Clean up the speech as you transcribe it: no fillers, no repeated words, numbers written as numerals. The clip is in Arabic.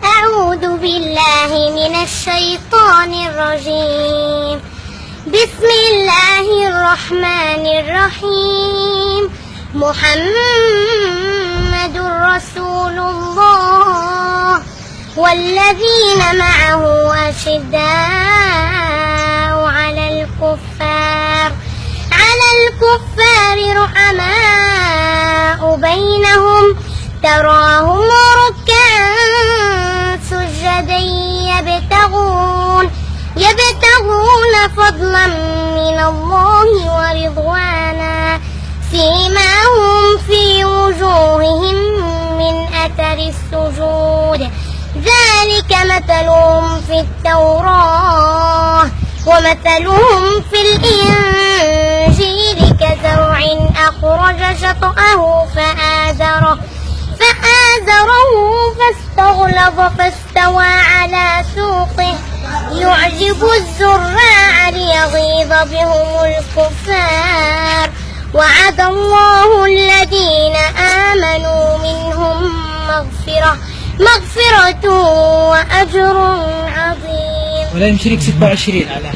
أعوذ بالله من الشيطان الرجيم. بسم الله الرحمن الرحيم. محمد رسول الله والذين معه أشداء على الكفار رحماء بينهم تراهم ركعا سجدا يبتغون فضلا من الله ورضوانا سيماهم في وجوههم من أثر السجود ذلك مثلهم في التوراة ومثلهم في الإنجيل كزرع أخرج شطأه فآزره فاستغلظ فاستوى على سوقه يعجب الزراع ليغيظ بهم الكفار. وعد الله الذين آمنوا منهم مغفرة وأجر عظيم. ولا يمشي لك 26 على